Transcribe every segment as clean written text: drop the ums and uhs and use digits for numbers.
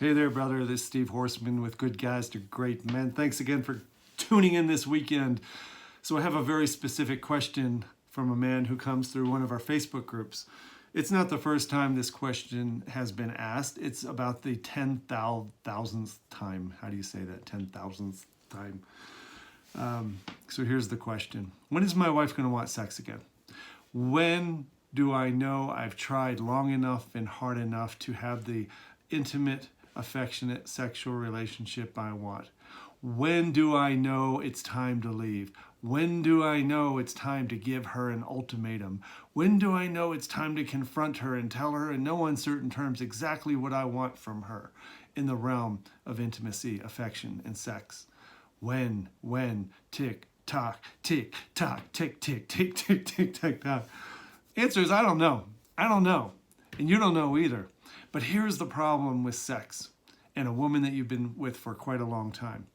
Hey there, brother. This is Steve Horseman with Good Guys to Great Men. Thanks again for tuning in this weekend. So I have a very specific question from a man who comes through one of our Facebook groups. It's not the first time this question has been asked. It's about the 10,000th time. How do you say that? 10,000th time. So here's the question. When is my wife going to want sex again? When do I know I've tried long enough and hard enough to have the intimate, affectionate sexual relationship I want? When do I know it's time to leave? When do I know it's time to give her an ultimatum? When do I know it's time to confront her and tell her in no uncertain terms exactly what I want from her in the realm of intimacy, affection, and sex? When, tick, tock, tick, tock, tick, tick, tick, tick, tick, tick, tock. Answer is, I don't know. I don't know. And you don't know either. But here's the problem with sex and a woman that you've been with for quite a long time.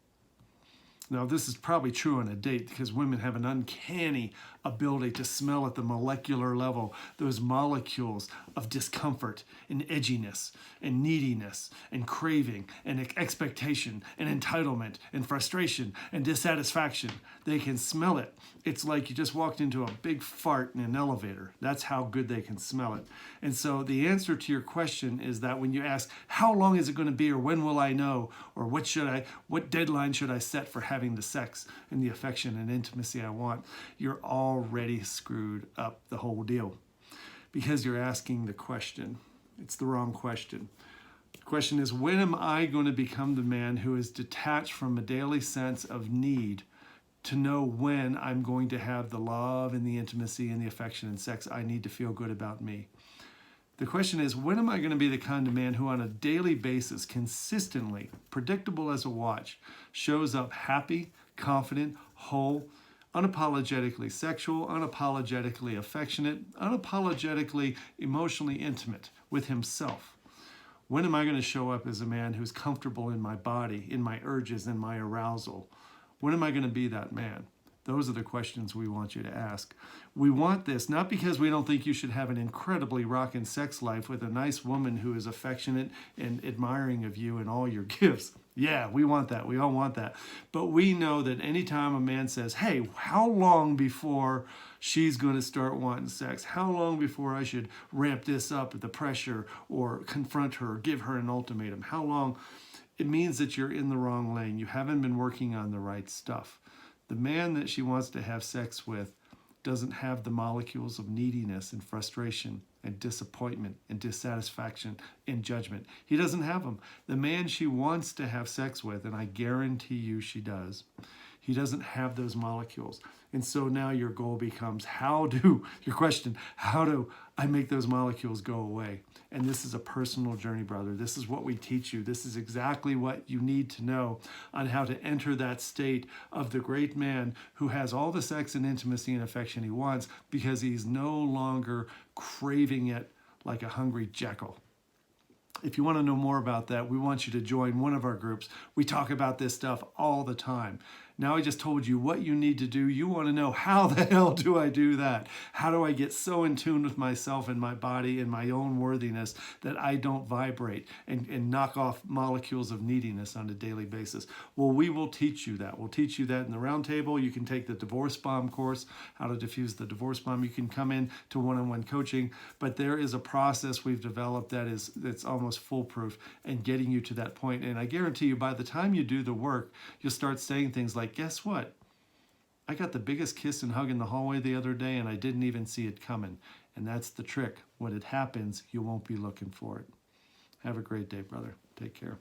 Now, this is probably true on a date because women have an uncanny ability to smell at the molecular level those molecules of discomfort and edginess and neediness and craving and expectation and entitlement and frustration and dissatisfaction. They can smell it. It's like you just walked into a big fart in an elevator. That's how good they can smell it. And so the answer to your question is that when you ask, how long is it going to be, or when will I know, or what deadline should I set for having the sex and the affection and intimacy I want, you're already screwed up the whole deal because you're asking the question. It's the wrong question. The question is, when am I going to become the man who is detached from a daily sense of need to know when I'm going to have the love and the intimacy and the affection and sex I need to feel good about me? The question is, when am I going to be the kind of man who on a daily basis, consistently, predictable as a watch, shows up happy, confident, whole, unapologetically sexual, unapologetically affectionate, unapologetically emotionally intimate with himself? When am I going to show up as a man who's comfortable in my body, in my urges, and my arousal? When am I going to be that man? Those are the questions we want you to ask. We want this not because we don't think you should have an incredibly rockin' sex life with a nice woman who is affectionate and admiring of you and all your gifts. Yeah, we want that. We all want that. But we know that anytime a man says, hey, how long before she's going to start wanting sex? How long before I should ramp this up at the pressure or confront her or give her an ultimatum? How long? It means that you're in the wrong lane. You haven't been working on the right stuff. The man that she wants to have sex with doesn't have the molecules of neediness and frustration and disappointment and dissatisfaction and judgment. He doesn't have them. The man she wants to have sex with, and I guarantee you she does, he doesn't have those molecules. And so now your goal becomes, how do I make those molecules go away? And this is a personal journey, brother. This is what we teach you. This is exactly what you need to know on how to enter that state of the great man who has all the sex and intimacy and affection he wants because he's no longer craving it like a hungry jackal. If you want to know more about that, we want you to join one of our groups. We talk about this stuff all the time. Now I just told you what you need to do. You want to know, how the hell do I do that? How do I get so in tune with myself and my body and my own worthiness that I don't vibrate and knock off molecules of neediness on a daily basis? Well, we will teach you that. We'll teach you that in the roundtable. You can take the divorce bomb course, how to diffuse the divorce bomb. You can come in to one-on-one coaching, but there is a process we've developed that's almost foolproof and getting you to that point. And I guarantee you, by the time you do the work, you'll start saying things like, guess what? I got the biggest kiss and hug in the hallway the other day and I didn't even see it coming. And that's the trick. When it happens, you won't be looking for it. Have a great day, brother. Take care.